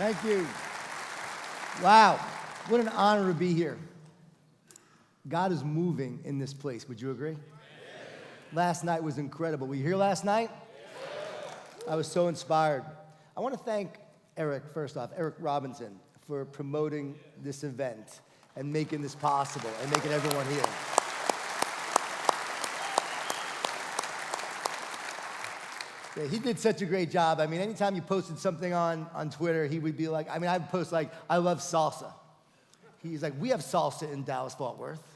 Thank you. Wow, what an honor to be here. God is moving in this place. Would you agree? Last night was incredible. Were you here last night? I was so inspired. I want to thank Eric, first off, Eric Robinson, for promoting this event and making this possible and making everyone here. Yeah, he did such a great job. I mean, anytime you posted something on Twitter, he would be like, I'd post like, I love salsa. He's like, we have salsa in Dallas-Fort Worth.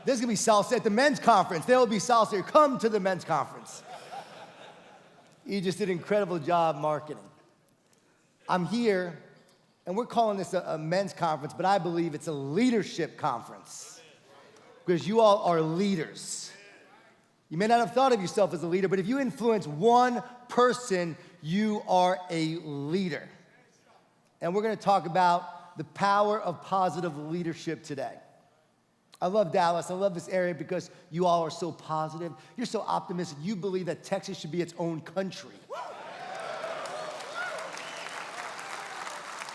There's gonna be salsa at the men's conference. There will be salsa here. Come to the men's conference. He just did an incredible job marketing. I'm here, and we're calling this a men's conference, but I believe it's a leadership conference because you all are leaders. You may not have thought of yourself as a leader, but if you influence one person, you are a leader. And we're gonna talk about the power of positive leadership today. I love Dallas, I love this area because you all are so positive. You're so optimistic. You believe that Texas should be its own country.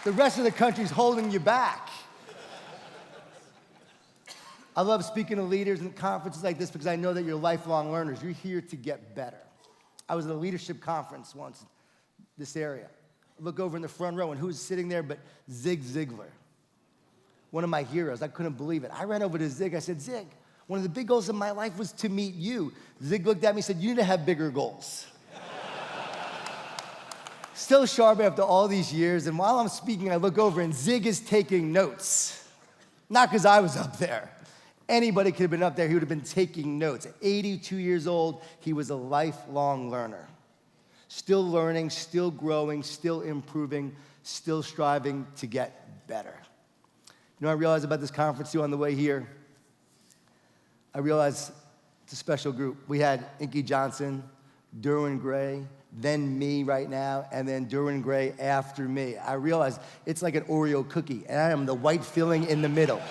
The rest of the country's holding you back. I love speaking to leaders in conferences like this because I know that you're lifelong learners. You're here to get better. I was at a leadership conference once, this area. I look over in the front row, and who's sitting there but Zig Ziglar, one of my heroes. I couldn't believe it. I ran over to Zig. I said, Zig, one of the big goals of my life was to meet you. Zig looked at me and said, you need to have bigger goals. Still sharp after all these years, and while I'm speaking, I look over, and Zig is taking notes. Not because I was up there. Anybody could have been up there, he would have been taking notes. At 82 years old, he was a lifelong learner. Still learning, still growing, still improving, still striving to get better. You know what I realized about this conference too on the way here? I realized it's a special group. We had Inky Johnson, Derwin Gray, then me right now, and then Derwin Gray after me. I realized it's like an Oreo cookie, and I am the white filling in the middle.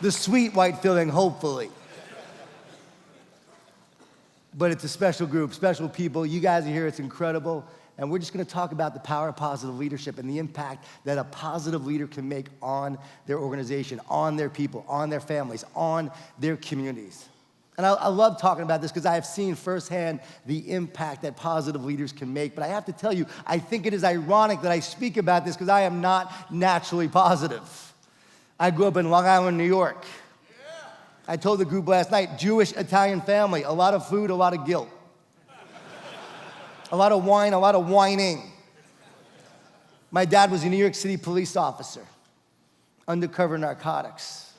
The sweet white filling, hopefully. But it's a special group, special people. You guys are here, it's incredible. And we're just gonna talk about the power of positive leadership and the impact that a positive leader can make on their organization, on their people, on their families, on their communities. And I love talking about this because I have seen firsthand the impact that positive leaders can make. But I have to tell you, I think it is ironic that I speak about this because I am not naturally positive. I grew up in Long Island, New York. I told the group last night, Jewish Italian family, a lot of food, a lot of guilt. A lot of wine, a lot of whining. My dad was a New York City police officer, undercover narcotics.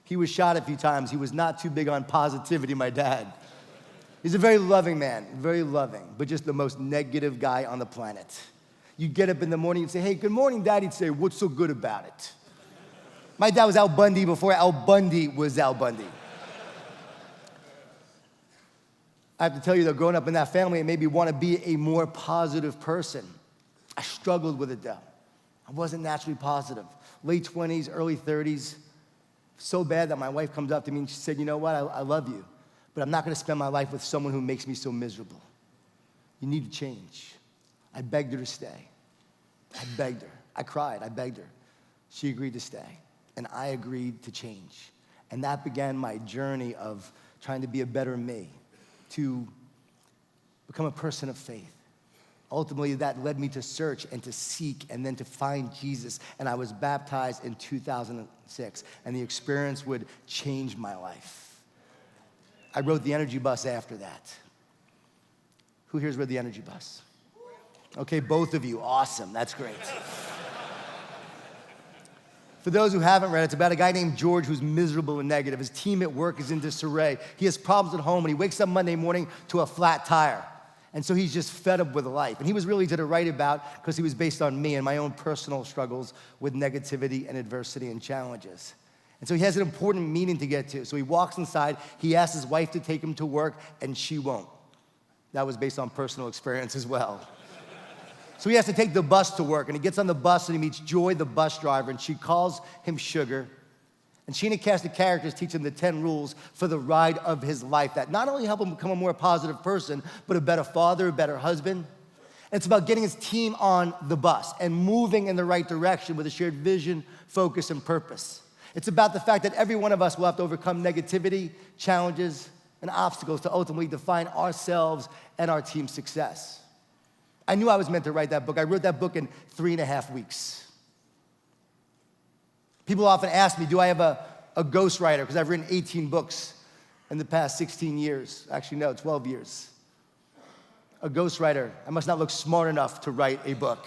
He was shot a few times. He was not too big on positivity, my dad. He's a very loving man, very loving, but just the most negative guy on the planet. You'd get up in the morning and say, hey, good morning, Dad. He'd say, what's so good about it? My dad was Al Bundy before Al Bundy was Al Bundy. I have to tell you, though, growing up in that family, it made me want to be a more positive person. I struggled with it, though. I wasn't naturally positive. Late 20s, early 30s, so bad that my wife comes up to me and she said, you know what, I love you, but I'm not going to spend my life with someone who makes me so miserable. You need to change. I begged her to stay. I begged her. I cried. I begged her. She agreed to stay, and I agreed to change. And that began my journey of trying to be a better me, to become a person of faith. Ultimately, that led me to search and to seek and then to find Jesus. And I was baptized in 2006, and the experience would change my life. I rode the energy bus after that. Who here's rode the energy bus? Okay, both of you, awesome, that's great. For those who haven't read it, it's about a guy named George who's miserable and negative. His team at work is in disarray. He has problems at home, and he wakes up Monday morning to a flat tire. And so he's just fed up with life. And he was really to write about because he was based on me and my own personal struggles with negativity and adversity and challenges. And so he has an important meeting to get to. So he walks inside, he asks his wife to take him to work, and she won't. That was based on personal experience as well. So he has to take the bus to work, and he gets on the bus and he meets Joy, the bus driver, and she calls him Sugar. And she and a cast of characters teach him the 10 rules for the ride of his life that not only help him become a more positive person, but a better father, a better husband. It's about getting his team on the bus and moving in the right direction with a shared vision, focus, and purpose. It's about the fact that every one of us will have to overcome negativity, challenges, and obstacles to ultimately define ourselves and our team's success. I knew I was meant to write that book. I wrote that book in 3.5 weeks. People often ask me, do I have a ghostwriter? Because I've written 18 books in the past 16 years. Actually, no, 12 years. A ghostwriter. I must not look smart enough to write a book.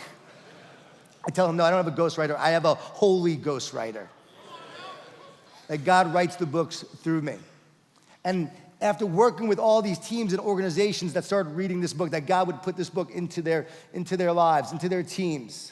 I tell them, no, I don't have a ghostwriter. I have a holy ghostwriter. That God writes the books through me. And after working with all these teams and organizations that started reading this book, that God would put this book into their lives, into their teams,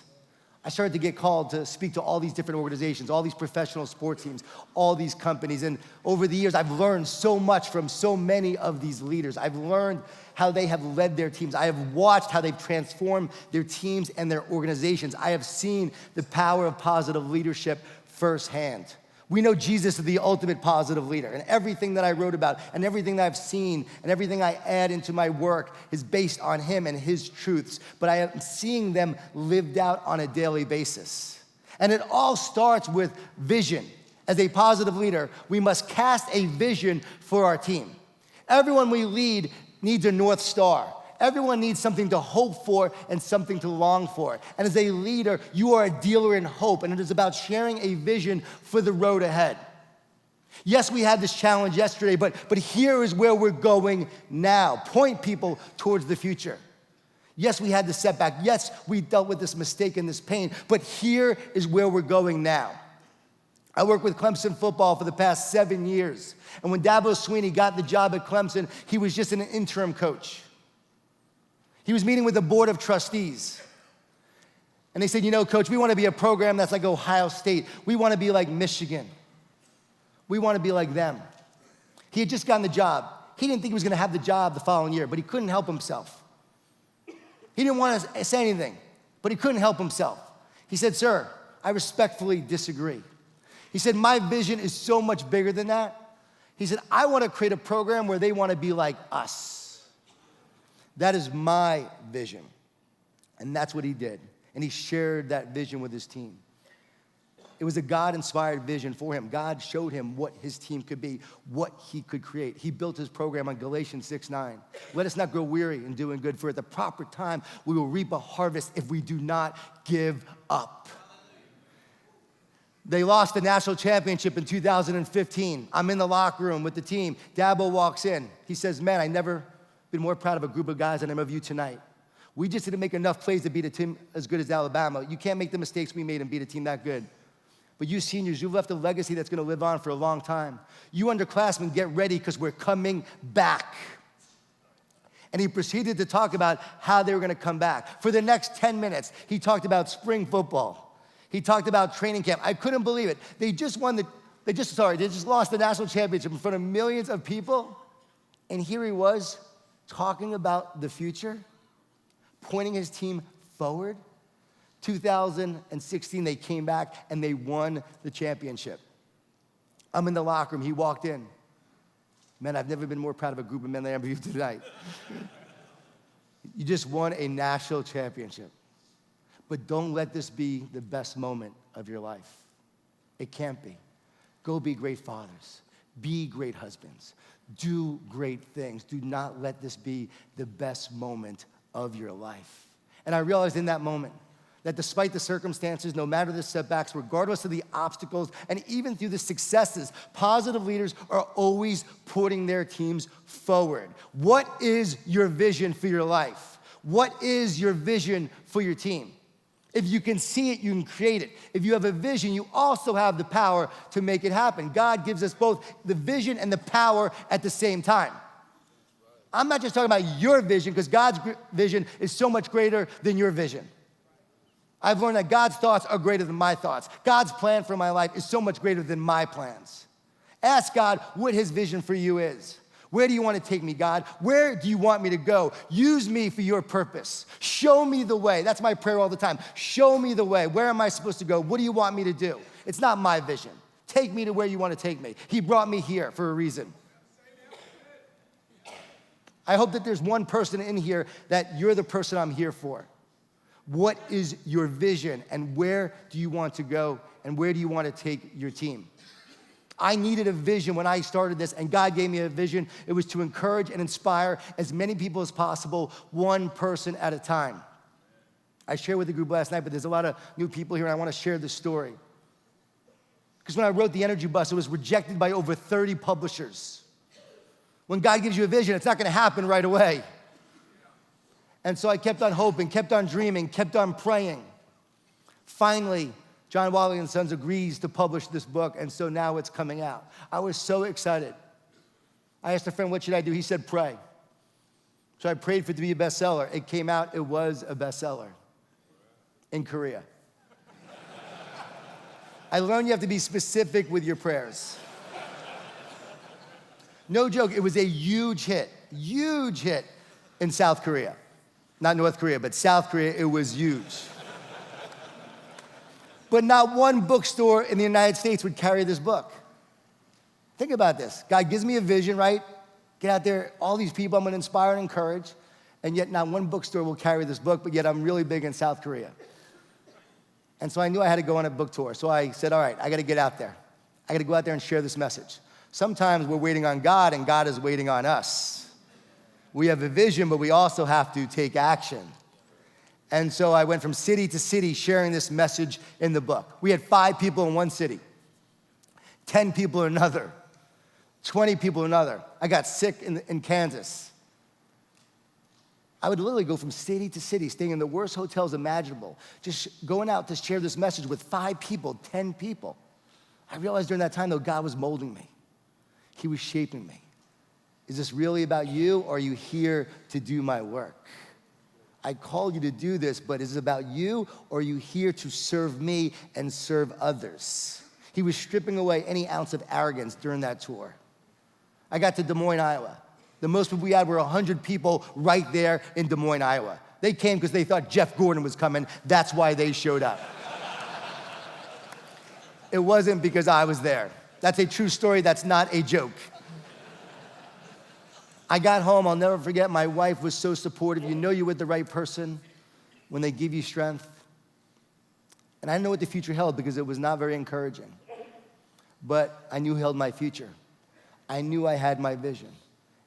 I started to get called to speak to all these different organizations, all these professional sports teams, all these companies. And over the years, I've learned so much from so many of these leaders. I've learned how they have led their teams. I have watched how they've transformed their teams and their organizations. I have seen the power of positive leadership firsthand. We know Jesus is the ultimate positive leader, and everything that I wrote about and everything that I've seen and everything I add into my work is based on him and his truths, but I am seeing them lived out on a daily basis. And it all starts with vision. As a positive leader, we must cast a vision for our team. Everyone we lead needs a North Star. Everyone needs something to hope for and something to long for. And as a leader, you are a dealer in hope, and it is about sharing a vision for the road ahead. Yes, we had this challenge yesterday, but here is where we're going now. Point people towards the future. Yes, we had the setback. Yes, we dealt with this mistake and this pain, but here is where we're going now. I worked with Clemson football for the past 7 years, and when Dabo Swinney got the job at Clemson, he was just an interim coach. He was meeting with the board of trustees. And they said, you know, coach, we want to be a program that's like Ohio State. We want to be like Michigan. We want to be like them. He had just gotten the job. He didn't think he was going to have the job the following year, but he couldn't help himself. He didn't want to say anything, but he couldn't help himself. He said, sir, I respectfully disagree. He said, my vision is so much bigger than that. He said, I want to create a program where they want to be like us. That is my vision. And that's what he did. And he shared that vision with his team. It was a God-inspired vision for him. God showed him what his team could be, what he could create. He built his program on Galatians 6:9. Let us not grow weary in doing good, for at the proper time we will reap a harvest if we do not give up. They lost the national championship in 2015. I'm in the locker room with the team. Dabo walks in. He says, man, I never been more proud of a group of guys than I'm of you tonight. We just didn't make enough plays to beat a team as good as Alabama. You can't make the mistakes we made and beat a team that good. But you seniors, you've left a legacy that's gonna live on for a long time. You underclassmen, get ready because we're coming back. And he proceeded to talk about how they were gonna come back. For the next 10 minutes, he talked about spring football. He talked about training camp. I couldn't believe it. They just lost the national championship in front of millions of people. And here he was, talking about the future, pointing his team forward. 2016, they came back and they won the championship. I'm in the locker room. He walked in. Man, I've never been more proud of a group of men than I am of you tonight. You just won a national championship. But don't let this be the best moment of your life. It can't be. Go be great fathers. Be great husbands. Do great things. Do not let this be the best moment of your life. And I realized in that moment that despite the circumstances, no matter the setbacks, regardless of the obstacles, and even through the successes, positive leaders are always putting their teams forward. What is your vision for your life? What is your vision for your team? If you can see it, you can create it. If you have a vision, you also have the power to make it happen. God gives us both the vision and the power at the same time. I'm not just talking about your vision, because God's vision is so much greater than your vision. I've learned that God's thoughts are greater than my thoughts. God's plan for my life is so much greater than my plans. Ask God what his vision for you is. Where do you want to take me, God? Where do you want me to go? Use me for your purpose. Show me the way. That's my prayer all the time. Show me the way. Where am I supposed to go? What do you want me to do? It's not my vision. Take me to where you want to take me. He brought me here for a reason. I hope that there's one person in here that you're the person I'm here for. What is your vision, and where do you want to go, and where do you want to take your team? I needed a vision when I started this, and God gave me a vision. It was to encourage and inspire as many people as possible, one person at a time. I shared with the group last night, but there's a lot of new people here, and I want to share this story. Because when I wrote The Energy Bus, it was rejected by over 30 publishers. When God gives you a vision, it's not going to happen right away. And so I kept on hoping, kept on dreaming, kept on praying. Finally, John Wiley and Sons agrees to publish this book, and so now it's coming out. I was so excited. I asked a friend, what should I do? He said, pray. So I prayed for it to be a bestseller. It came out, it was a bestseller in Korea. I learned you have to be specific with your prayers. No joke, it was a huge hit in South Korea. Not North Korea, but South Korea, it was huge. But not one bookstore in the United States would carry this book. Think about this. God gives me a vision, right? Get out there, all these people I'm gonna inspire and encourage, and yet not one bookstore will carry this book, but yet I'm really big in South Korea. And so I knew I had to go on a book tour. So I said, all right, I gotta get out there. I gotta go out there and share this message. Sometimes we're waiting on God, and God is waiting on us. We have a vision, but we also have to take action. And so I went from city to city sharing this message in the book. We had 5 people in one city, 10 people in another, 20 people in another. I got sick in Kansas. I would literally go from city to city, staying in the worst hotels imaginable, just going out to share this message with 5 people, 10 people. I realized during that time, though, God was molding me. He was shaping me. Is this really about you, or are you here to do my work? I called you to do this, but is it about you, or are you here to serve me and serve others? He was stripping away any ounce of arrogance during that tour. I got to Des Moines, Iowa. The most people we had were 100 people right there in Des Moines, Iowa. They came because they thought Jeff Gordon was coming. That's why they showed up. It wasn't because I was there. That's a true story. That's not a joke. I got home, I'll never forget, my wife was so supportive. You know you're with the right person when they give you strength. And I didn't know what the future held because it was not very encouraging. But I knew he held my future. I knew I had my vision.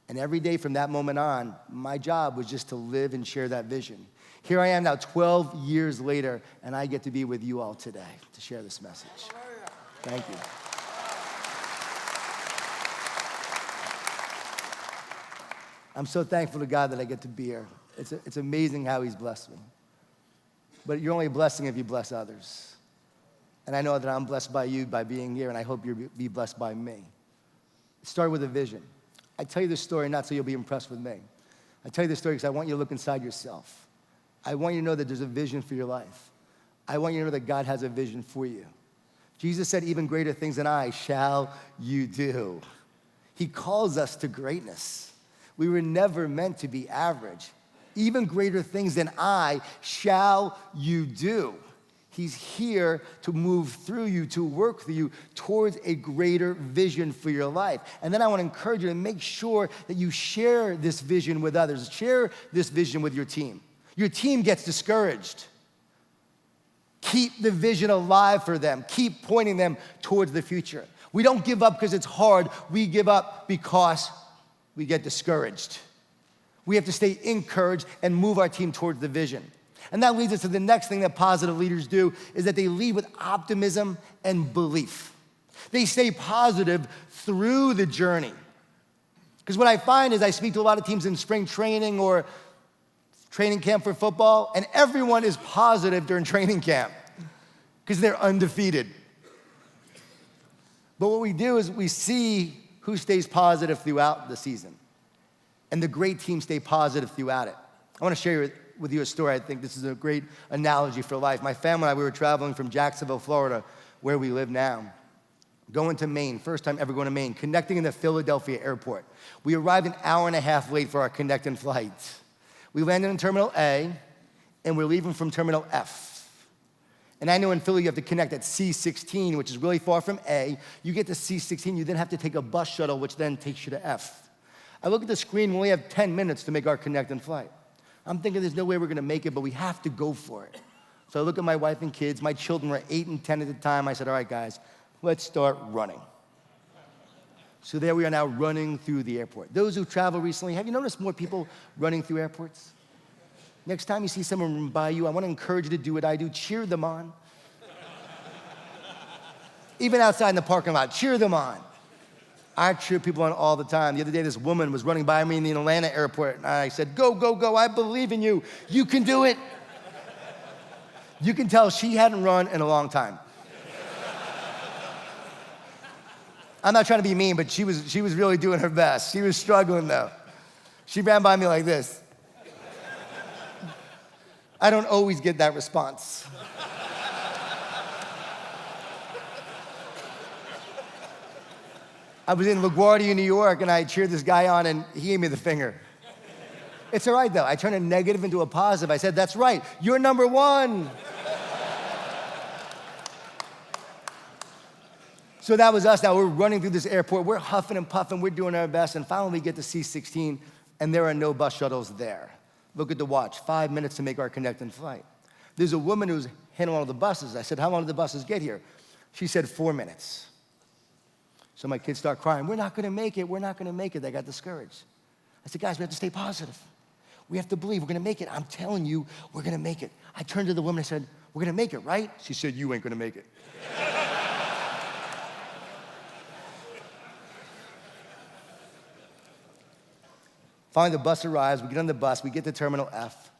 And every day from that moment on, my job was just to live and share that vision. Here I am now 12 years later, and I get to be with you all today to share this message. Thank you. I'm so thankful to God that I get to be here. It's amazing how he's blessed me. But you're only a blessing if you bless others. And I know that I'm blessed by you by being here, and I hope you'll be blessed by me. It started with a vision. I tell you this story not so you'll be impressed with me. I tell you this story because I want you to look inside yourself. I want you to know that there's a vision for your life. I want you to know that God has a vision for you. Jesus said, even greater things than I shall you do. He calls us to greatness. We were never meant to be average. Even greater things than I shall you do. He's here to move through you, to work through you towards a greater vision for your life. And then I want to encourage you to make sure that you share this vision with others. Share this vision with your team. Your team gets discouraged. Keep the vision alive for them. Keep pointing them towards the future. We don't give up because it's hard. We give up because we get discouraged. We have to stay encouraged and move our team towards the vision. And that leads us to the next thing that positive leaders do, is that they lead with optimism and belief. They stay positive through the journey. Because what I find is I speak to a lot of teams in spring training or training camp for football, and everyone is positive during training camp because they're undefeated. But what we do is we see who stays positive throughout the season. And the great teams stay positive throughout it. I want to share with you a story. I think this is a great analogy for life. My family and I, we were traveling from Jacksonville, Florida, where we live now, going to Maine, first time ever going to Maine, connecting in the Philadelphia airport. We arrived an hour and a half late for our connecting flight. We landed in Terminal A, and we're leaving from Terminal F. And I know in Philly you have to connect at C16, which is really far from A. You get to C16, you then have to take a bus shuttle, which then takes you to F. I look at the screen, we only have 10 minutes to make our connect and flight. I'm thinking there's no way we're gonna make it, but we have to go for it. So I look at my wife and kids. My children were 8 and 10 at the time. I said, all right, guys, let's start running. So there we are now running through the airport. Those who travel recently, have you noticed more people running through airports? Next time you see someone run by you, I wanna encourage you to do what I do, cheer them on. Even outside in the parking lot, cheer them on. I cheer people on all the time. The other day, this woman was running by me in the Atlanta airport, and I said, go, go, go, I believe in you. You can do it. You can tell she hadn't run in a long time. I'm not trying to be mean, but she was really doing her best. She was struggling, though. She ran by me like this. I don't always get that response. I was in LaGuardia, New York, and I cheered this guy on, and he gave me the finger. It's all right, though. I turned a negative into a positive. I said, that's right, you're number one. So that was us. Now we're running through this airport. We're huffing and puffing. We're doing our best, and finally we get to C-16, and there are no bus shuttles there. Look at the watch, 5 minutes to make our connect and flight. There's a woman who's handling all the buses. I said, how long do the buses get here? She said, 4 minutes. So my kids start crying, we're not gonna make it, we're not gonna make it. They got discouraged. I said, guys, we have to stay positive. We have to believe we're gonna make it. I'm telling you, we're gonna make it. I turned to the woman and said, we're gonna make it, right? She said, you ain't gonna make it. Finally, the bus arrives, we get on the bus, we get to Terminal F.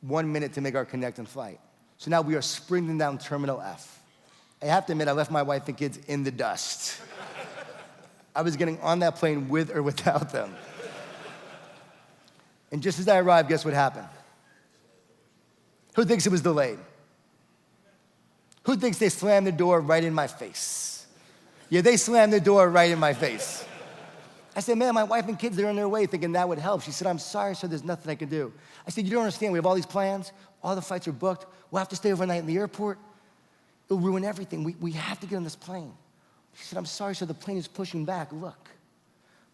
1 minute to make our connect and flight. So now we are sprinting down Terminal F. I have to admit, I left my wife and kids in the dust. I was getting on that plane with or without them. And just as I arrived, guess what happened? Who thinks it was delayed? Who thinks they slammed the door right in my face? Yeah, they slammed the door right in my face. I said, man, my wife and kids, they're on their way thinking that would help. She said, I'm sorry, sir, there's nothing I can do. I said, you don't understand, we have all these plans, all the flights are booked, we'll have to stay overnight in the airport. It'll ruin everything. We have to get on this plane. She said, I'm sorry, sir, the plane is pushing back. Look.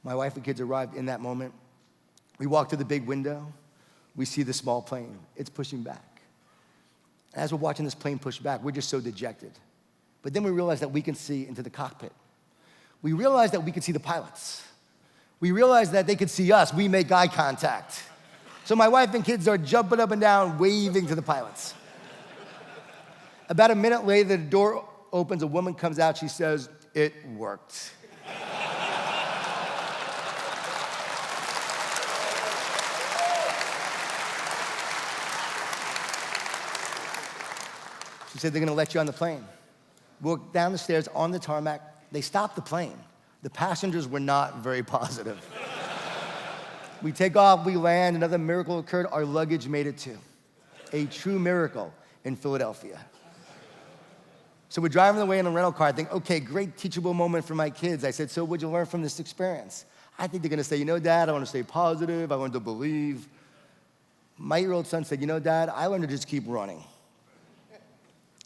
My wife and kids arrived in that moment. We walk to the big window. We see the small plane. It's pushing back. As we're watching this plane push back, we're just so dejected. But then we realize that we can see into the cockpit. We realize that we can see the pilots. We realize that they could see us. We make eye contact. So my wife and kids are jumping up and down, waving to the pilots. About a minute later, the door opens, a woman comes out, she says, it worked. She said, they're gonna let you on the plane. We walked down the stairs on the tarmac. They stopped the plane. The passengers were not very positive. We take off, we land, another miracle occurred, our luggage made it too. A true miracle in Philadelphia. So we're driving away in a rental car. I think, okay, great teachable moment for my kids. I said, so what'd you learn from this experience? I think they're gonna say, you know, Dad, I wanna stay positive, I want to believe. My 8-year-old son said, you know, Dad, I learned to just keep running.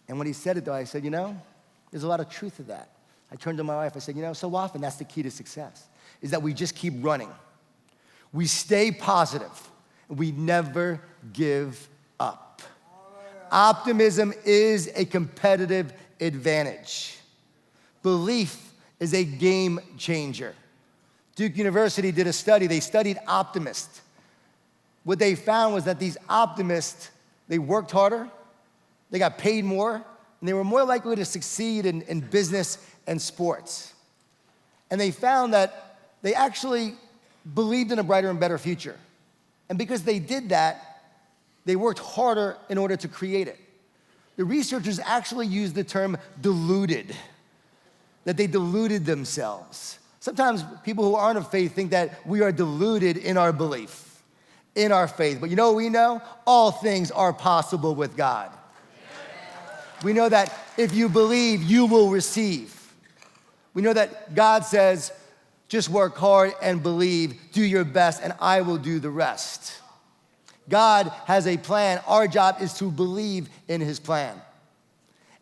And when he said it though, I said, you know, there's a lot of truth to that. I turned to my wife, I said, you know, so often that's the key to success, is that we just keep running. We stay positive, and we never give up. Optimism is a competitive advantage. Belief is a game changer. Duke University did a study. They studied optimists. What they found was that these optimists, they worked harder, they got paid more, and they were more likely to succeed in business and sports. And they found that they actually believed in a brighter and better future. And because they did that, they worked harder in order to create it. The researchers actually used the term deluded, that they deluded themselves. Sometimes people who aren't of faith think that we are deluded in our belief, in our faith. But you know what we know? All things are possible with God. We know that if you believe, you will receive. We know that God says, just work hard and believe, do your best, and I will do the rest. God has a plan. Our job is to believe in his plan.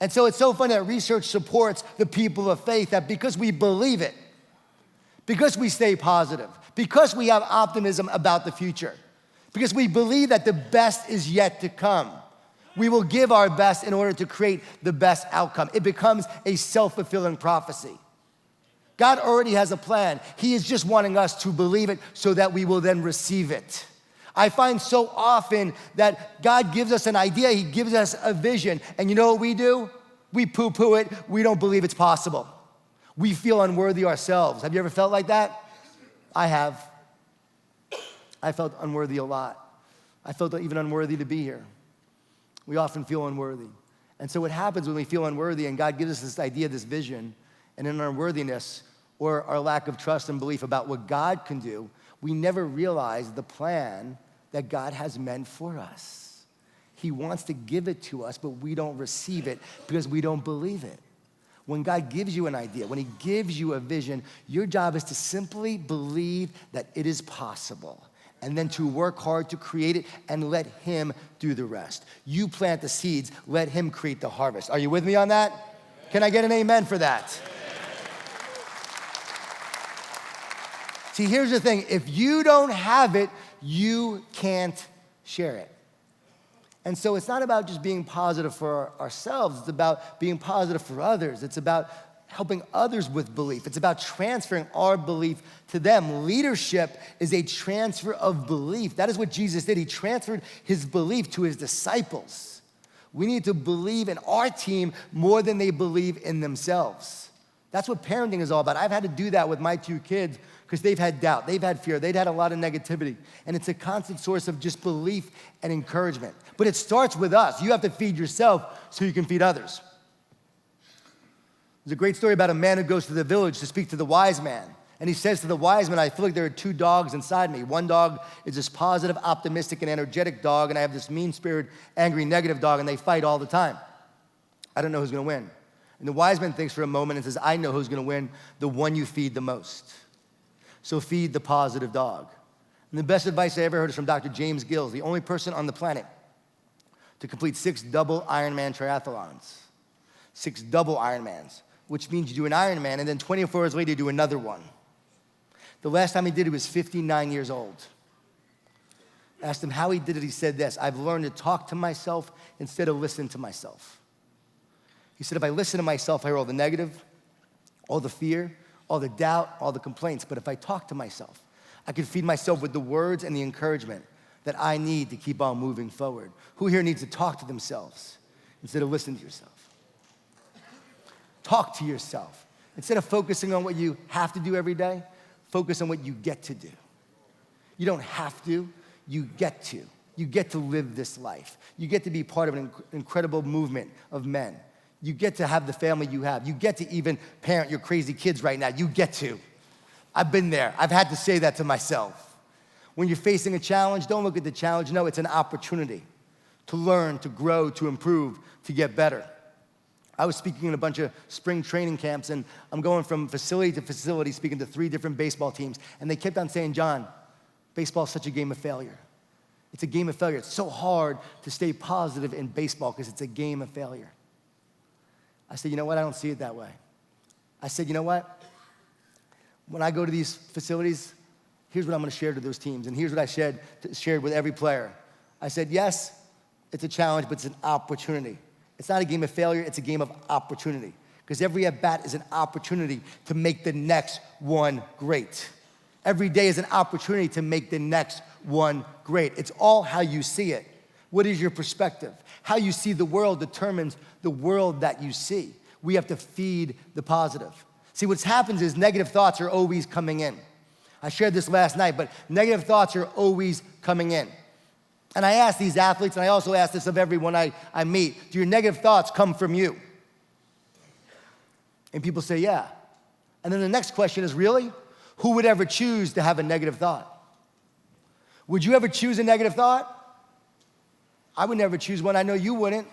And so it's so funny that research supports the people of faith, that because we believe it, because we stay positive, because we have optimism about the future, because we believe that the best is yet to come, we will give our best in order to create the best outcome. It becomes a self-fulfilling prophecy. God already has a plan. He is just wanting us to believe it so that we will then receive it. I find so often that God gives us an idea, he gives us a vision, and you know what we do? We poo-poo it, we don't believe it's possible. We feel unworthy ourselves. Have you ever felt like that? I have. I felt unworthy a lot. I felt even unworthy to be here. We often feel unworthy. And so what happens when we feel unworthy and God gives us this idea, this vision, and in our unworthiness or our lack of trust and belief about what God can do, we never realize the plan that God has meant for us. He wants to give it to us, but we don't receive it because we don't believe it. When God gives you an idea, when he gives you a vision, your job is to simply believe that it is possible and then to work hard to create it and let him do the rest. You plant the seeds, let him create the harvest. Are you with me on that? Can I get an amen for that? See, here's the thing. If you don't have it, you can't share it. And so it's not about just being positive for ourselves. It's about being positive for others. It's about helping others with belief. It's about transferring our belief to them. Leadership is a transfer of belief. That is what Jesus did. He transferred his belief to his disciples. We need to believe in our team more than they believe in themselves. That's what parenting is all about. I've had to do that with my two kids because they've had doubt, they've had fear, they've had a lot of negativity. And it's a constant source of just belief and encouragement. But it starts with us. You have to feed yourself so you can feed others. There's a great story about a man who goes to the village to speak to the wise man. And he says to the wise man, I feel like there are two dogs inside me. One dog is this positive, optimistic, and energetic dog, and I have this mean-spirited, angry, negative dog, and they fight all the time. I don't know who's gonna win. And the wise man thinks for a moment and says, I know who's gonna win, the one you feed the most. So feed the positive dog. And the best advice I ever heard is from Dr. James Gills, the only person on the planet to complete 6 double Ironman triathlons. 6 double Ironmans, which means you do an Ironman and then 24 hours later you do another one. The last time he did it, he was 59 years old. I asked him how he did it. He said this, I've learned to talk to myself instead of listen to myself. He said, if I listen to myself, I hear all the negative, all the fear, all the doubt, all the complaints. But if I talk to myself, I can feed myself with the words and the encouragement that I need to keep on moving forward. Who here needs to talk to themselves instead of listening to yourself? Talk to yourself. Instead of focusing on what you have to do every day, focus on what you get to do. You don't have to, you get to. You get to live this life. You get to be part of an incredible movement of men. You get to have the family you have. You get to even parent your crazy kids right now. You get to. I've been there. I've had to say that to myself. When you're facing a challenge, don't look at the challenge. No, it's an opportunity to learn, to grow, to improve, to get better. I was speaking in a bunch of spring training camps, and I'm going from facility to facility speaking to 3 different baseball teams, and they kept on saying, John, baseball is such a game of failure. It's a game of failure. It's so hard to stay positive in baseball because it's a game of failure. I said, you know what? I don't see it that way. I said, you know what? When I go to these facilities, here's what I'm going to share to those teams, and here's what I shared with every player. I said, yes, it's a challenge, but it's an opportunity. It's not a game of failure, it's a game of opportunity. Because every at-bat is an opportunity to make the next one great. Every day is an opportunity to make the next one great. It's all how you see it. What is your perspective? How you see the world determines the world that you see. We have to feed the positive. See, what's happens is negative thoughts are always coming in. I shared this last night, but negative thoughts are always coming in. And I ask these athletes, and I also ask this of everyone I meet, do your negative thoughts come from you? And people say, yeah. And then the next question is, really? Who would ever choose to have a negative thought? Would you ever choose a negative thought? I would never choose one. I know you wouldn't.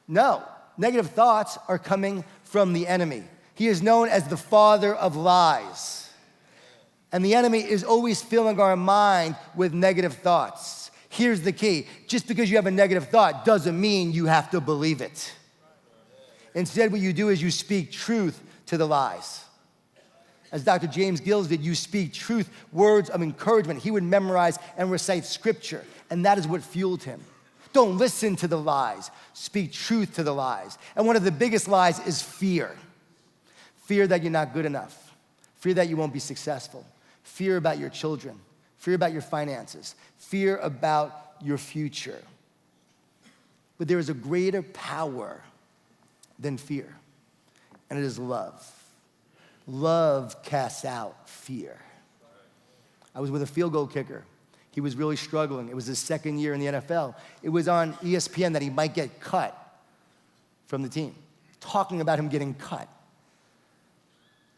No. Negative thoughts are coming from the enemy. He is known as the father of lies. And the enemy is always filling our mind with negative thoughts. Here's the key. Just because you have a negative thought doesn't mean you have to believe it. Instead, what you do is you speak truth to the lies. As Dr. James Gills did, you speak truth, words of encouragement. He would memorize and recite scripture, and that is what fueled him. Don't listen to the lies. Speak truth to the lies. And one of the biggest lies is fear. Fear that you're not good enough. Fear that you won't be successful. Fear about your children. Fear about your finances. Fear about your future. But there is a greater power than fear, and it is love. Love casts out fear. I was with a field goal kicker. He was really struggling. It was his second year in the NFL. It was on ESPN that he might get cut from the team, talking about him getting cut.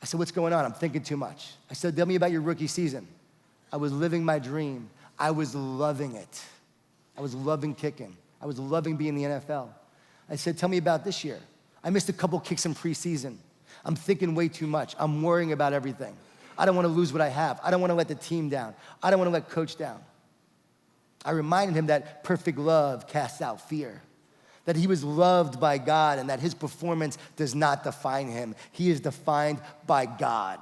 I said, what's going on? I'm thinking too much. I said, tell me about your rookie season. I was living my dream. I was loving it. I was loving kicking. I was loving being in the NFL. I said, tell me about this year. I missed a couple kicks in preseason. I'm thinking way too much. I'm worrying about everything. I don't want to lose what I have. I don't want to let the team down. I don't want to let coach down. I reminded him that perfect love casts out fear, that he was loved by God and that his performance does not define him. He is defined by God,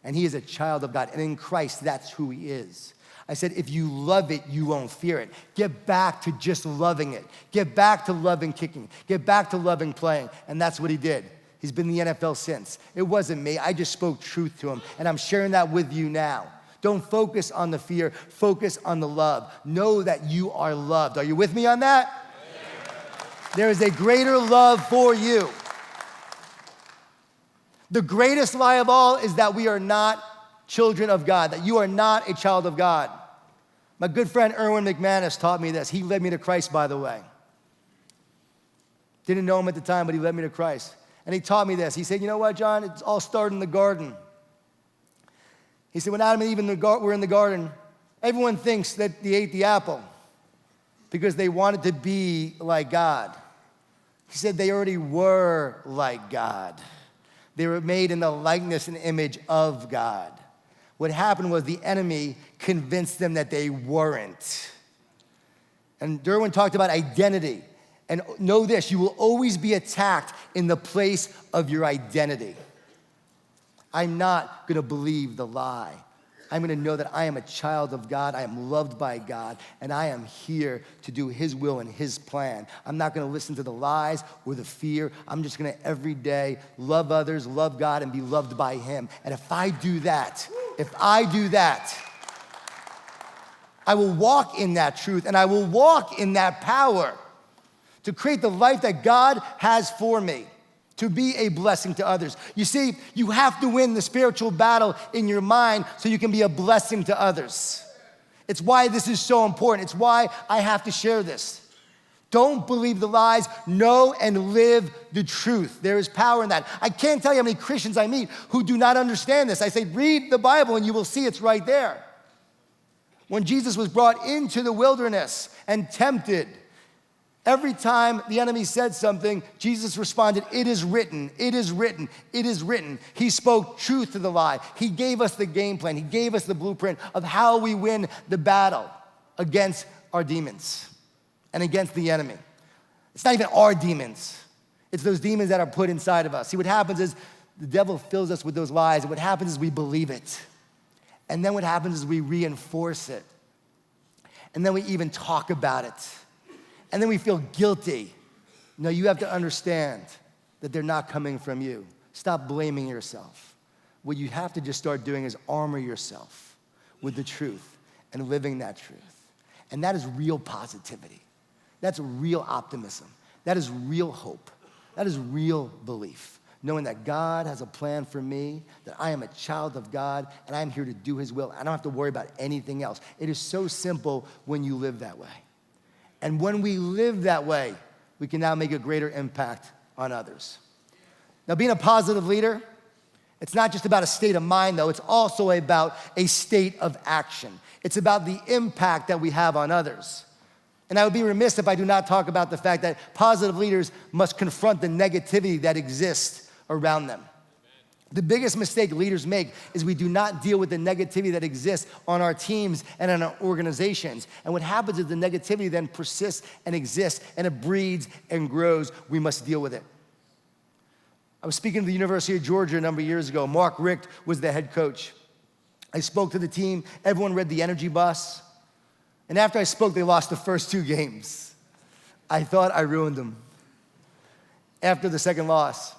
and he is a child of God, and in Christ, that's who he is. I said, if you love it, you won't fear it. Get back to just loving it. Get back to loving kicking. Get back to loving playing, and that's what he did. He's been in the NFL since. It wasn't me. I just spoke truth to him, and I'm sharing that with you now. Don't focus on the fear. Focus on the love. Know that you are loved. Are you with me on that? Yeah. There is a greater love for you. The greatest lie of all is that we are not children of God, that you are not a child of God. My good friend Erwin McManus taught me this. He led me to Christ, by the way. Didn't know him at the time, but he led me to Christ. And he taught me this. He said, you know what, John? It's all started in the garden. He said, when Adam and Eve were in the garden, everyone thinks that they ate the apple because they wanted to be like God. He said they already were like God. They were made in the likeness and image of God. What happened was the enemy convinced them that they weren't. And Derwin talked about identity. And know this, you will always be attacked in the place of your identity. I'm not gonna believe the lie. I'm gonna know that I am a child of God, I am loved by God, and I am here to do his will and his plan. I'm not gonna listen to the lies or the fear. I'm just gonna every day love others, love God, and be loved by him. And if I do that, I will walk in that truth and I will walk in that power to create the life that God has for me, to be a blessing to others. You see, you have to win the spiritual battle in your mind so you can be a blessing to others. It's why this is so important. It's why I have to share this. Don't believe the lies, know and live the truth. There is power in that. I can't tell you how many Christians I meet who do not understand this. I say, read the Bible and you will see it's right there. When Jesus was brought into the wilderness and tempted, every time the enemy said something, Jesus responded, it is written, it is written, it is written. He spoke truth to the lie. He gave us the game plan. He gave us the blueprint of how we win the battle against our demons and against the enemy. It's not even our demons. It's those demons that are put inside of us. See, what happens is the devil fills us with those lies, and what happens is we believe it. And then what happens is we reinforce it. And then we even talk about it. And then we feel guilty. No, you have to understand that they're not coming from you. Stop blaming yourself. What you have to just start doing is armor yourself with the truth and living that truth. And that is real positivity. That's real optimism. That is real hope. That is real belief. Knowing that God has a plan for me, that I am a child of God, and I'm here to do his will. I don't have to worry about anything else. It is so simple when you live that way. And when we live that way, we can now make a greater impact on others. Now, being a positive leader, it's not just about a state of mind, though. It's also about a state of action. It's about the impact that we have on others. And I would be remiss if I do not talk about the fact that positive leaders must confront the negativity that exists around them. The biggest mistake leaders make is we do not deal with the negativity that exists on our teams and in our organizations. And what happens is the negativity then persists and exists, and it breeds and grows. We must deal with it. I was speaking to the University of Georgia a number of years ago. Mark Richt was the head coach. I spoke to the team. Everyone read the energy bus. And after I spoke, they lost the first 2 games. I thought I ruined them. After the second loss,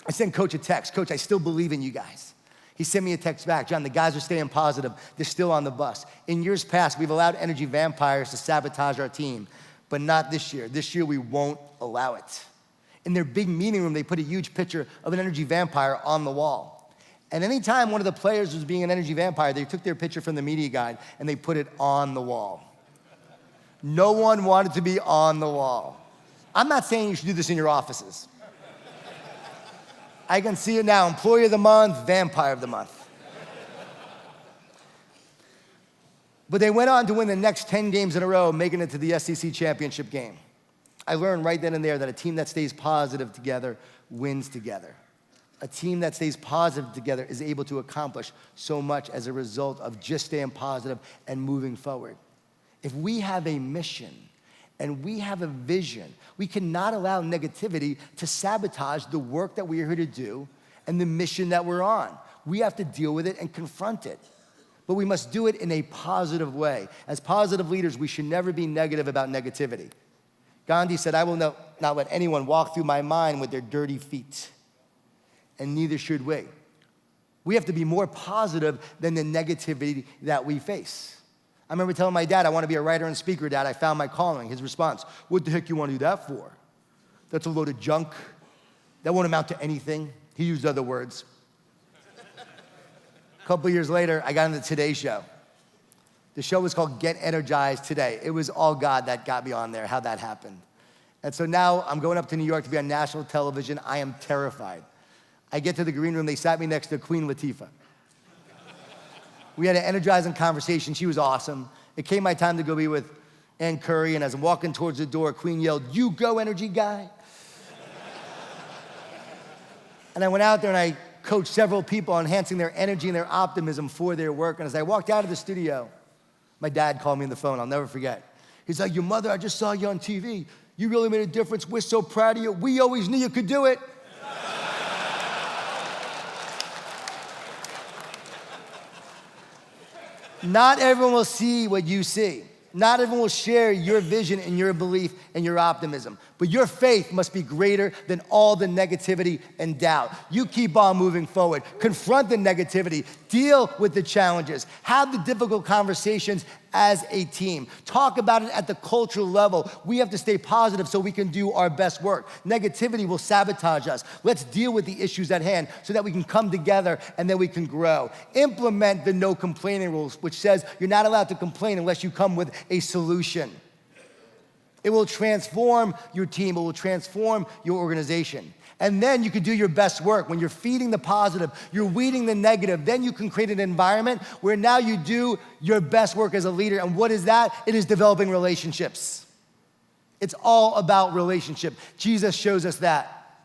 I sent Coach a text. Coach, I still believe in you guys. He sent me a text back. John, the guys are staying positive. They're still on the bus. In years past, we've allowed energy vampires to sabotage our team, but not this year. This year, we won't allow it. In their big meeting room, they put a huge picture of an energy vampire on the wall. And anytime one of the players was being an energy vampire, they took their picture from the media guide and they put it on the wall. No one wanted to be on the wall. I'm not saying you should do this in your offices. I can see it now, Employee of the Month, Vampire of the Month. But they went on to win the next 10 games in a row, making it to the SEC championship game. I learned right then and there that a team that stays positive together wins together. A team that stays positive together is able to accomplish so much as a result of just staying positive and moving forward. If we have a mission and we have a vision, we cannot allow negativity to sabotage the work that we are here to do and the mission that we're on. We have to deal with it and confront it. But we must do it in a positive way. As positive leaders, we should never be negative about negativity. Gandhi said, I will not let anyone walk through my mind with their dirty feet. And neither should we. We have to be more positive than the negativity that we face. I remember telling my dad, I want to be a writer and speaker, Dad. I found my calling. His response, what the heck you want to do that for? That's a load of junk. That won't amount to anything. He used other words. A couple years later, I got on the Today Show. The show was called Get Energized Today. It was all God that got me on there, how that happened. And so now I'm going up to New York to be on national television. I am terrified. I get to the green room. They sat me next to Queen Latifah. We had an energizing conversation. She was awesome. It came my time to go be with Ann Curry, and as I'm walking towards the door, Queen yelled, "You go, energy guy." And I went out there and I coached several people on enhancing their energy and their optimism for their work. And as I walked out of the studio, my dad called me on the phone. I'll never forget. He's like, your mother, I just saw you on TV. You really made a difference. We're so proud of you. We always knew you could do it. Not everyone will see what you see. Not everyone will share your vision and your belief and your optimism. But your faith must be greater than all the negativity and doubt. You keep on moving forward. Confront the negativity. Deal with the challenges. Have the difficult conversations as a team. Talk about it at the cultural level. We have to stay positive so we can do our best work. Negativity will sabotage us. Let's deal with the issues at hand so that we can come together and then we can grow. Implement the no complaining rules, which says you're not allowed to complain unless you come with a solution. It will transform your team. It will transform your organization. And then you can do your best work. When you're feeding the positive, you're weeding the negative, then you can create an environment where now you do your best work as a leader. And what is that? It is developing relationships. It's all about relationship. Jesus shows us that.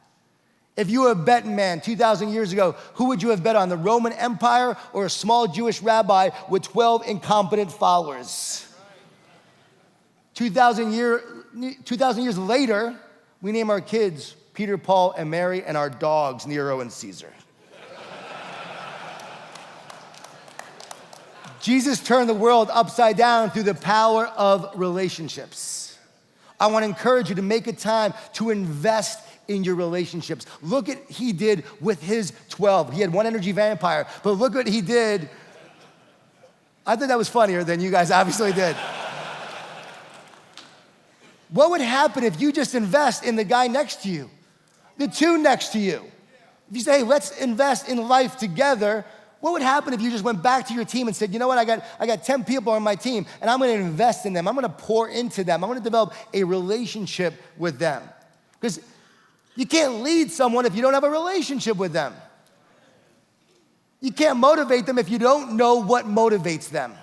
If you were a betting man 2,000 years ago, who would you have bet on, the Roman Empire or a small Jewish rabbi with 12 incompetent followers? 2,000 years later, we name our kids Peter, Paul, and Mary, and our dogs Nero and Caesar. Jesus turned the world upside down through the power of relationships. I want to encourage you to make a time to invest in your relationships. Look at what he did with his 12. He had one energy vampire, but look what he did. I thought that was funnier than you guys obviously did. What would happen if you just invest in the guy next to you, the two next to you? If you say, hey, let's invest in life together, what would happen if you just went back to your team and said, you know what, I got 10 people on my team, and I'm gonna invest in them. I'm gonna pour into them. I'm gonna develop a relationship with them. Because you can't lead someone if you don't have a relationship with them. You can't motivate them if you don't know what motivates them.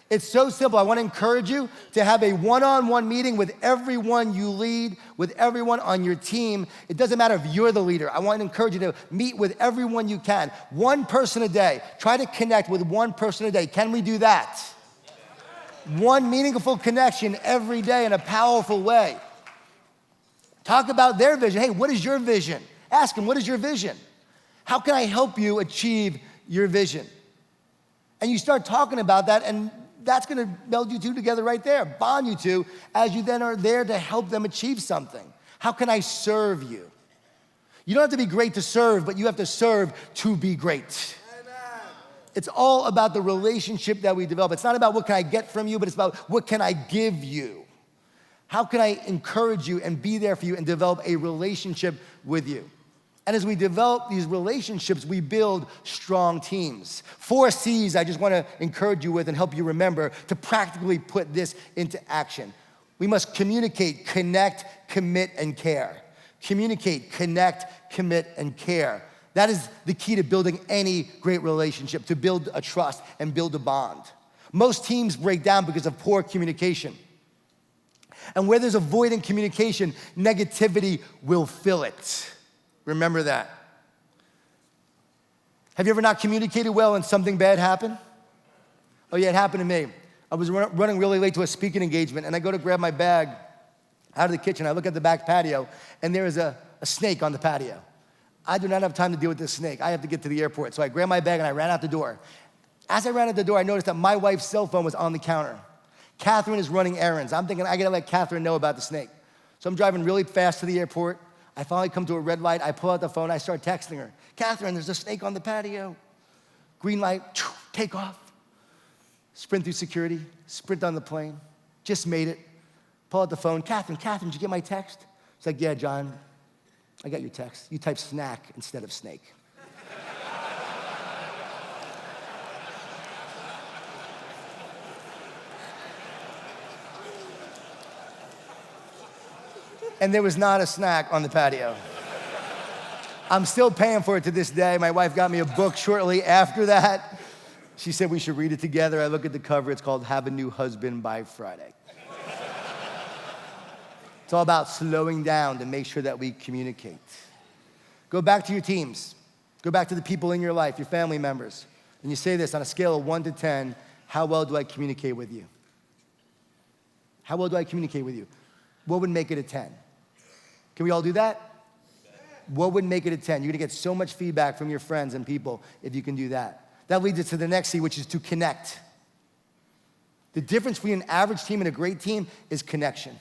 It's so simple. I want to encourage you to have a one-on-one meeting with everyone you lead, with everyone on your team. It doesn't matter if you're the leader. I want to encourage you to meet with everyone you can. One person a day. Try to connect with one person a day. Can we do that? One meaningful connection every day in a powerful way. Talk about their vision. Hey, what is your vision? Ask them, what is your vision? How can I help you achieve your vision? And you start talking about that, and that's gonna meld you two together right there, bond you two, as you then are there to help them achieve something. How can I serve you? You don't have to be great to serve, but you have to serve to be great. It's all about the relationship that we develop. It's not about what can I get from you, but it's about what can I give you? How can I encourage you and be there for you and develop a relationship with you? And as we develop these relationships, we build strong teams. 4 C's I just wanna encourage you with and help you remember to practically put this into action. We must communicate, connect, commit, and care. Communicate, connect, commit, and care. That is the key to building any great relationship, to build a trust and build a bond. Most teams break down because of poor communication. And where there's a void in communication, negativity will fill it. Remember that. Have you ever not communicated well and something bad happened? Oh yeah, it happened to me. I was running really late to a speaking engagement, and I go to grab my bag out of the kitchen. I look at the back patio, and there is a snake on the patio. I do not have time to deal with this snake. I have to get to the airport. So I grabbed my bag and I ran out the door. As I ran out the door, I noticed that my wife's cell phone was on the counter. Catherine is running errands. I'm thinking, I gotta let Catherine know about the snake. So I'm driving really fast to the airport. I finally come to a red light. I pull out the phone. I start texting her. Catherine, there's a snake on the patio. Green light, take off. Sprint through security, sprint on the plane. Just made it. Pull out the phone. Catherine, did you get my text? She's like, yeah, John, I got your text. You typed snack instead of snake. And there was not a snack on the patio. I'm still paying for it to this day. My wife got me a book shortly after that. She said we should read it together. I look at the cover. It's called Have a New Husband by Friday. It's all about slowing down to make sure that we communicate. Go back to your teams. Go back to the people in your life, your family members. And you say this on a scale of 1 to 10, how well do I communicate with you? How well do I communicate with you? What would make it a 10? Can we all do that? What would make it a 10? You're gonna get so much feedback from your friends and people if you can do that. That leads us to the next C, which is to connect. The difference between an average team and a great team is connection.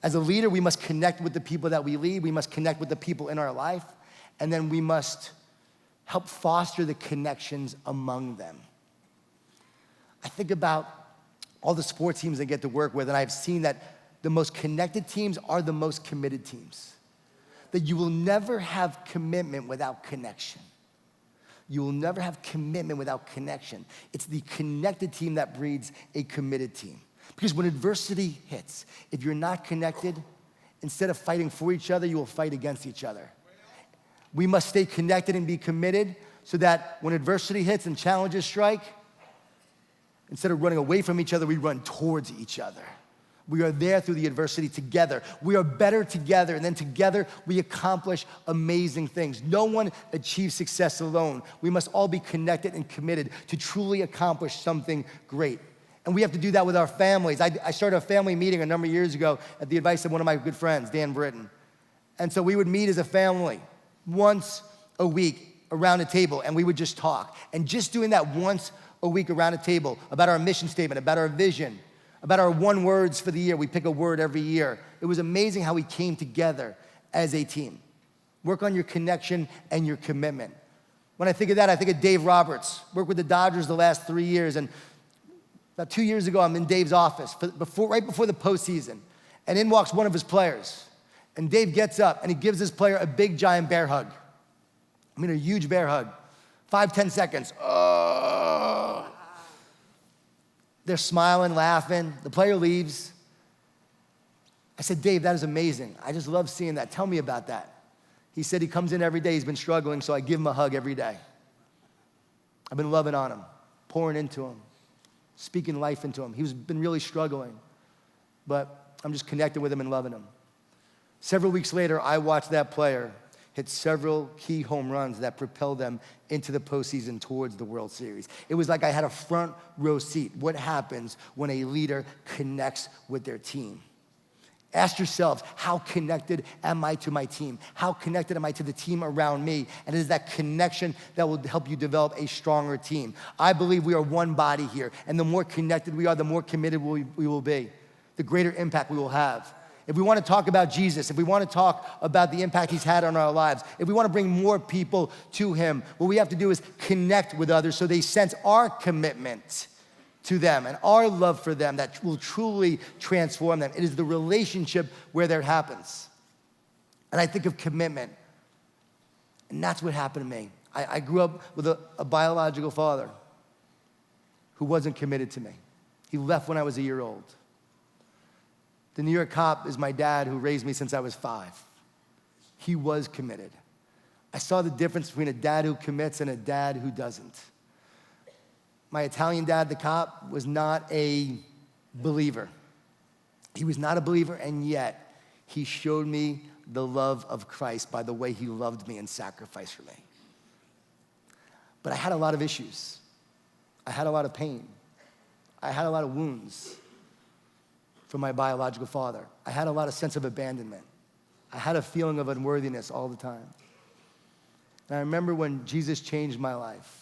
As a leader, we must connect with the people that we lead. We must connect with the people in our life. And then we must help foster the connections among them. I think about all the sports teams I get to work with, and I've seen that the most connected teams are the most committed teams. That you will never have commitment without connection. You will never have commitment without connection. It's the connected team that breeds a committed team. Because when adversity hits, if you're not connected, instead of fighting for each other, you will fight against each other. We must stay connected and be committed so that when adversity hits and challenges strike, instead of running away from each other, we run towards each other. We are there through the adversity together. We are better together, and then together we accomplish amazing things. No one achieves success alone. We must all be connected and committed to truly accomplish something great. And we have to do that with our families. I started a family meeting a number of years ago at the advice of one of my good friends, Dan Britton. And so we would meet as a family once a week around a table, and we would just talk. And just doing that once a week around a table about our mission statement, about our vision, about our 1 words for the year. We pick a word every year. It was amazing how we came together as a team. Work on your connection and your commitment. When I think of that, I think of Dave Roberts. Worked with the Dodgers the last 3 years, and about 2 years ago, I'm in Dave's office, right before the postseason, and in walks one of his players. And Dave gets up, and he gives his player a big, giant bear hug. I mean, a huge bear hug. 5-10 seconds. Oh. They're smiling, laughing. The player leaves. I said, Dave, that is amazing. I just love seeing that. Tell me about that. He said he comes in every day. He's been struggling, so I give him a hug every day. I've been loving on him, pouring into him, speaking life into him. He's been really struggling, but I'm just connected with him and loving him. Several weeks later, I watched that player hit several key home runs that propelled them into the postseason towards the World Series. It was like I had a front row seat. What happens when a leader connects with their team? Ask yourselves, how connected am I to my team? How connected am I to the team around me? And it is that connection that will help you develop a stronger team. I believe we are one body here, and the more connected we are, the more committed we will be, the greater impact we will have. If we want to talk about Jesus, if we want to talk about the impact he's had on our lives, if we want to bring more people to him, what we have to do is connect with others so they sense our commitment to them and our love for them that will truly transform them. It is the relationship where that happens. And I think of commitment, and that's what happened to me. I grew up with a biological father who wasn't committed to me. He left when I was a year old. The New York cop is my dad who raised me since I was 5. He was committed. I saw the difference between a dad who commits and a dad who doesn't. My Italian dad, the cop, was not a believer. He was not a believer, and yet he showed me the love of Christ by the way he loved me and sacrificed for me. But I had a lot of issues. I had a lot of pain. I had a lot of wounds from my biological father. I had a lot of sense of abandonment. I had a feeling of unworthiness all the time. And I remember when Jesus changed my life,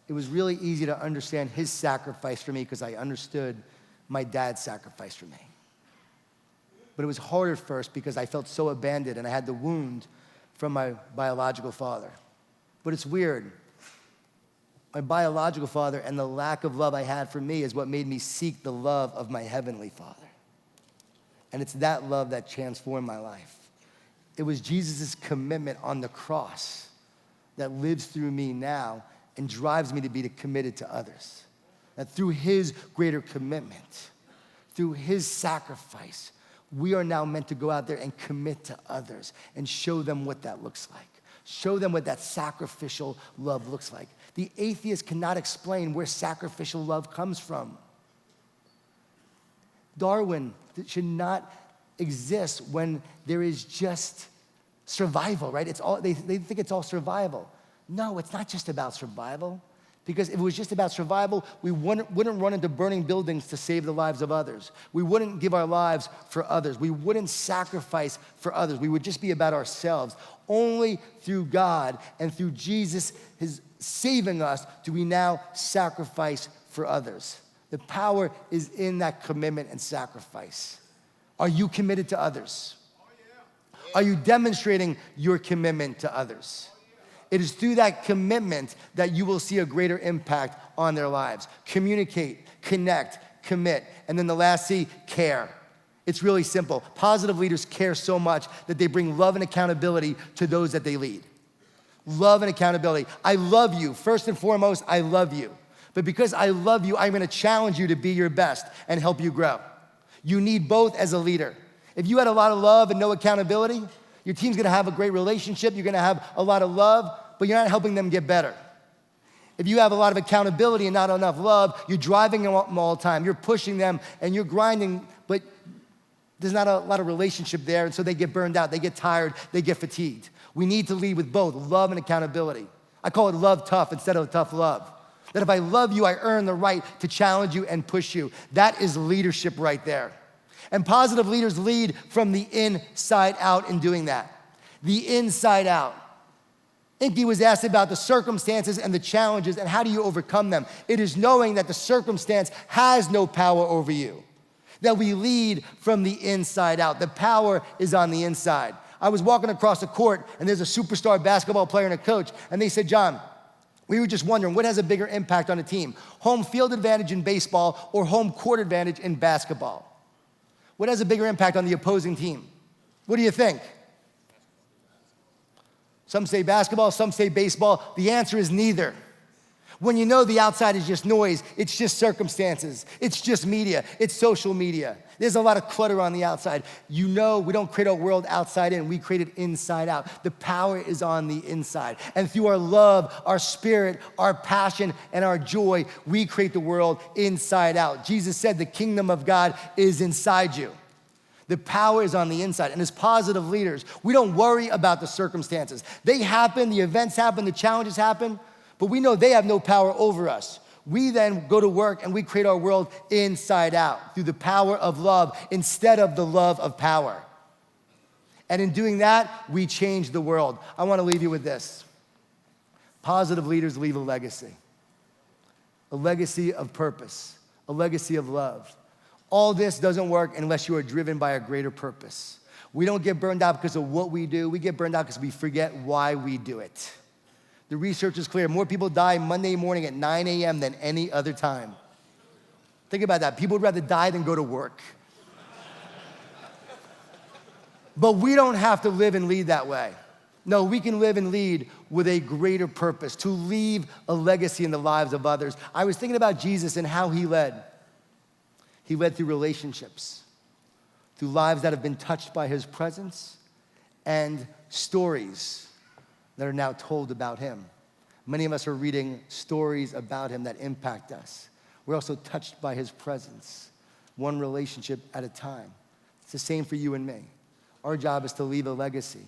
it was really easy to understand his sacrifice for me because I understood my dad's sacrifice for me. But it was hard at first because I felt so abandoned and I had the wound from my biological father. But it's weird. My biological father and the lack of love I had for me is what made me seek the love of my heavenly Father. And it's that love that transformed my life. It was Jesus' commitment on the cross that lives through me now and drives me to be committed to others. That through his greater commitment, through his sacrifice, we are now meant to go out there and commit to others and show them what that looks like. Show them what that sacrificial love looks like. The atheist cannot explain where sacrificial love comes from. Darwin should not exist when there is just survival, right? They think it's all survival. No, it's not just about survival. Because if it was just about survival, we wouldn't run into burning buildings to save the lives of others. We wouldn't give our lives for others. We wouldn't sacrifice for others. We would just be about ourselves. Only through God and through Jesus, his saving us, do we now sacrifice for others. The power is in that commitment and sacrifice. Are you committed to others? Are you demonstrating your commitment to others? It is through that commitment that you will see a greater impact on their lives. Communicate, connect, commit. And then the last C, care. It's really simple. Positive leaders care so much that they bring love and accountability to those that they lead. Love and accountability. I love you. First and foremost, I love you. But because I love you, I'm gonna challenge you to be your best and help you grow. You need both as a leader. If you had a lot of love and no accountability, your team's gonna have a great relationship, you're gonna have a lot of love, but you're not helping them get better. If you have a lot of accountability and not enough love, you're driving them all the time, you're pushing them and you're grinding, but there's not a lot of relationship there, and so they get burned out, they get tired, they get fatigued. We need to lead with both love and accountability. I call it love tough instead of tough love. That if I love you, I earn the right to challenge you and push you. That is leadership right there. And positive leaders lead from the inside out in doing that. The inside out. Inky was asked about the circumstances and the challenges and how do you overcome them. It is knowing that the circumstance has no power over you. That we lead from the inside out. The power is on the inside. I was walking across the court and there's a superstar basketball player and a coach, and they said, John, we were just wondering what has a bigger impact on a team? Home field advantage in baseball or home court advantage in basketball? What has a bigger impact on the opposing team? What do you think? Some say basketball, some say baseball. The answer is neither. When you know the outside is just noise, it's just circumstances, it's just media, it's social media. There's a lot of clutter on the outside. You know we don't create our world outside in, we create it inside out. The power is on the inside. And through our love, our spirit, our passion, and our joy, we create the world inside out. Jesus said the kingdom of God is inside you. The power is on the inside. And as positive leaders, we don't worry about the circumstances. They happen, the events happen, the challenges happen, but we know they have no power over us. We then go to work and we create our world inside out through the power of love instead of the love of power. And in doing that, we change the world. I want to leave you with this. Positive leaders leave a legacy of purpose, a legacy of love. All this doesn't work unless you are driven by a greater purpose. We don't get burned out because of what we do. We get burned out because we forget why we do it. The research is clear. More people die Monday morning at 9 a.m. than any other time. Think about that. People would rather die than go to work. But we don't have to live and lead that way. No, we can live and lead with a greater purpose, to leave a legacy in the lives of others. I was thinking about Jesus and how he led. He led through relationships, through lives that have been touched by his presence, and stories that are now told about him. Many of us are reading stories about him that impact us. We're also touched by his presence, one relationship at a time. It's the same for you and me. Our job is to leave a legacy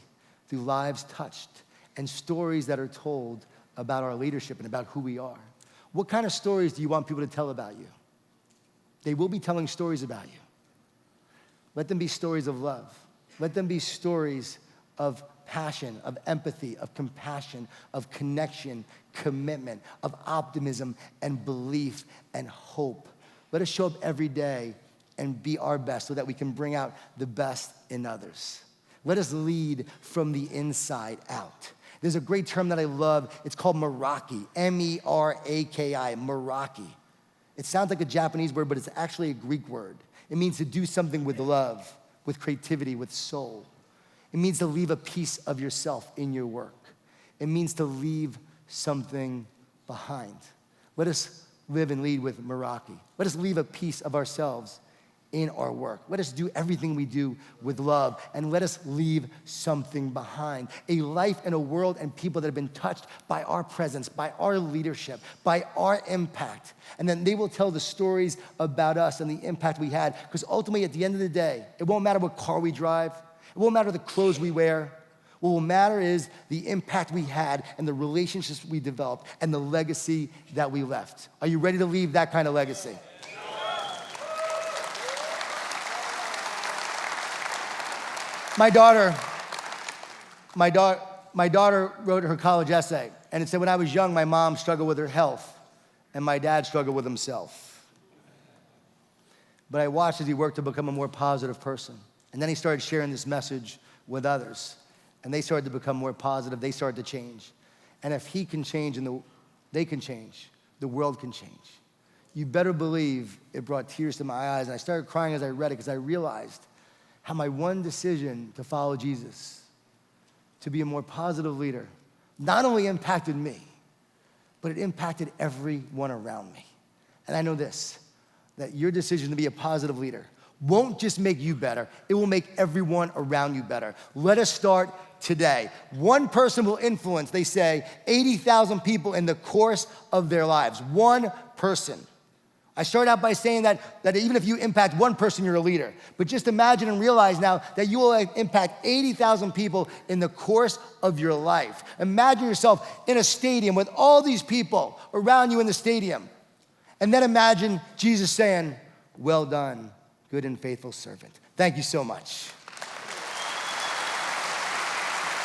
through lives touched and stories that are told about our leadership and about who we are. What kind of stories do you want people to tell about you? They will be telling stories about you. Let them be stories of love. Let them be stories of passion, of empathy, of compassion, of connection, commitment, of optimism and belief and hope. Let us show up every day and be our best so that we can bring out the best in others. Let us lead from the inside out. There's a great term that I love. It's called Meraki, M-E-R-A-K-I, Meraki. It sounds like a Japanese word, but it's actually a Greek word. It means to do something with love, with creativity, with soul. It means to leave a piece of yourself in your work. It means to leave something behind. Let us live and lead with Meraki. Let us leave a piece of ourselves in our work. Let us do everything we do with love, and let us leave something behind. A life and a world and people that have been touched by our presence, by our leadership, by our impact. And then they will tell the stories about us and the impact we had, because ultimately at the end of the day, it won't matter what car we drive. It won't matter the clothes we wear. What will matter is the impact we had and the relationships we developed and the legacy that we left. Are you ready to leave that kind of legacy? My daughter wrote her college essay, and it said, when I was young, my mom struggled with her health, and my dad struggled with himself. But I watched as he worked to become a more positive person. And then he started sharing this message with others, and they started to become more positive. They started to change. And if he can change and they can change, the world can change. You better believe it brought tears to my eyes, and I started crying as I read it because I realized how my one decision to follow Jesus, to be a more positive leader, not only impacted me, but it impacted everyone around me. And I know this, that your decision to be a positive leader won't just make you better, it will make everyone around you better. Let us start today. One person will influence, they say, 80,000 people in the course of their lives. One person. I started out by saying that even if you impact one person, you're a leader. But just imagine and realize now that you will impact 80,000 people in the course of your life. Imagine yourself in a stadium with all these people around you in the stadium. And then imagine Jesus saying, well done, good and faithful servant. Thank you so much.